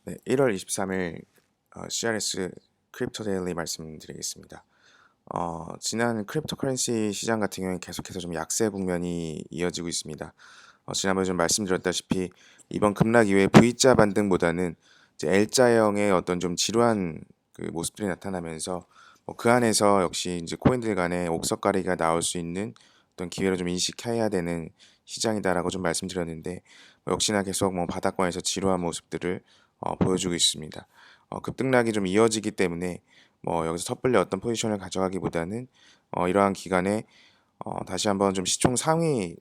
네, 1월 23일 CRS 크립토 데일리 말씀드리겠습니다. 지난 크립토커런시 시장 같은 경우에 계속해서 좀 약세 국면이 이어지고 있습니다. 지난번에 좀 말씀드렸다시피 이번 급락 이후에 V자 반등보다는 이제 L자형의 어떤 좀 지루한 그 모습들이 나타나면서 그 안에서 역시 이제 코인들 간의 옥석가리가 나올 수 있는 어떤 기회를 좀 인식해야 되는 시장이다라고 좀 말씀드렸는데 역시나 계속 바닥권에서 지루한 모습들을 보여주고 있습니다. 급등락이 좀 이어지기 때문에 여기서 섣불리 어떤 포지션을 가져가기보다는 이러한 기간에 다시 한번 좀 시총 상위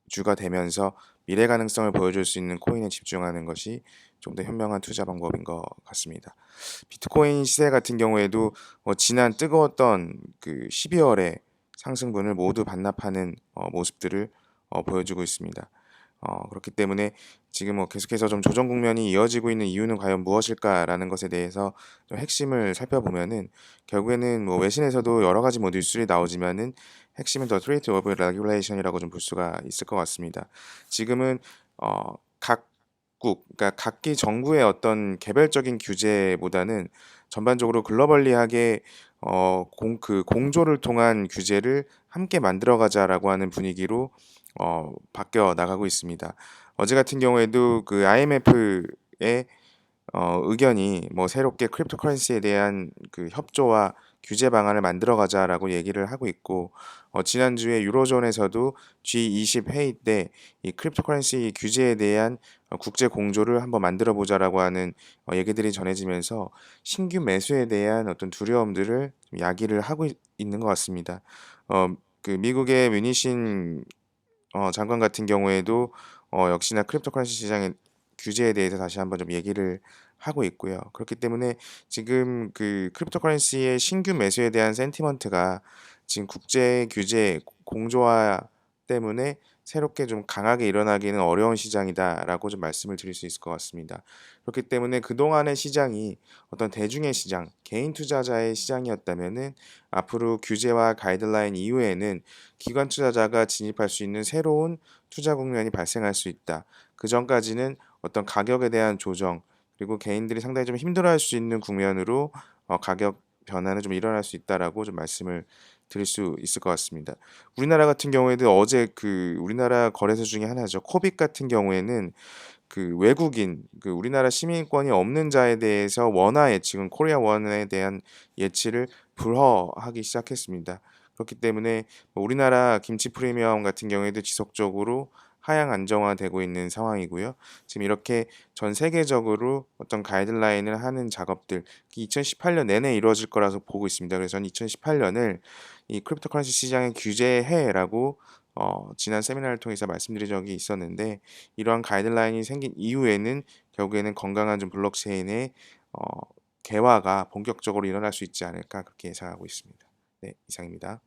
주가 되면서 미래 가능성을 보여줄 수 있는 코인에 집중하는 것이 좀 더 현명한 투자 방법인 것 같습니다. 비트코인 시세 같은 경우에도 지난 뜨거웠던 그 12월의 상승분을 모두 반납하는 모습들을 보여주고 있습니다. 그렇기 때문에 지금 계속해서 좀 조정 국면이 이어지고 있는 이유는 과연 무엇일까라는 것에 대해서 좀 핵심을 살펴보면은 결국에는 외신에서도 여러 가지 뉴스들이 나오지만은 핵심은 더 트레이트 오브 레귤레이션이라고 좀 볼 수가 있을 것 같습니다. 지금은 각국, 그러니까 각기 정부의 어떤 개별적인 규제보다는 전반적으로 글로벌리하게 공조를 통한 규제를 함께 만들어가자라고 하는 분위기로 바뀌어 나가고 있습니다. 어제 같은 경우에도 그 IMF의 의견이 새롭게 크립토커런시에 대한 그 협조와 규제 방안을 만들어 가자라고 얘기를 하고 있고 지난주에 유로존에서도 G20 회의 때 이 크립토커런시 규제에 대한 국제 공조를 한번 만들어 보자라고 하는 얘기들이 전해지면서 신규 매수에 대한 어떤 두려움들을 좀 야기를 하고 있는 것 같습니다. 그 미국의 뮤니신 장관 같은 경우에도 역시나 크립토커런시 시장의 규제에 대해서 다시 한번 좀 얘기를 하고 있고요. 그렇기 때문에 지금 그 크립토커런시의 신규 매수에 대한 센티먼트가 지금 국제 규제 공조화 때문에 새롭게 좀 강하게 일어나기는 어려운 시장이다라고 좀 말씀을 드릴 수 있을 것 같습니다. 그렇기 때문에 그동안의 시장이 어떤 대중의 시장, 개인 투자자의 시장이었다면은 앞으로 규제와 가이드라인 이후에는 기관 투자자가 진입할 수 있는 새로운 투자 국면이 발생할 수 있다. 그 전까지는 어떤 가격에 대한 조정 그리고 개인들이 상당히 좀 힘들어할 수 있는 국면으로 가격 변화는 좀 일어날 수 있다라고 좀 말씀을 드릴 수 있을 것 같습니다. 우리나라 같은 경우에도 어제 그 우리나라 거래소 중에 하나죠. 코빅 같은 경우에는 그 외국인 그 우리나라 시민권이 없는 자에 대해서 원화 예측은 코리아 원에 대한 예치를 불허하기 시작했습니다. 그렇기 때문에 우리나라 김치 프리미엄 같은 경우에도 지속적으로 하향 안정화되고 있는 상황이고요. 지금 이렇게 전 세계적으로 어떤 가이드라인을 하는 작업들 2018년 내내 이루어질 거라서 보고 있습니다. 그래서 저는 2018년을 이 크립토커런시 시장의 규제 해라고 지난 세미나를 통해서 말씀드린 적이 있었는데 이러한 가이드라인이 생긴 이후에는 결국에는 건강한 좀 블록체인의 어, 개화가 본격적으로 일어날 수 있지 않을까 그렇게 예상하고 있습니다. 네, 이상입니다.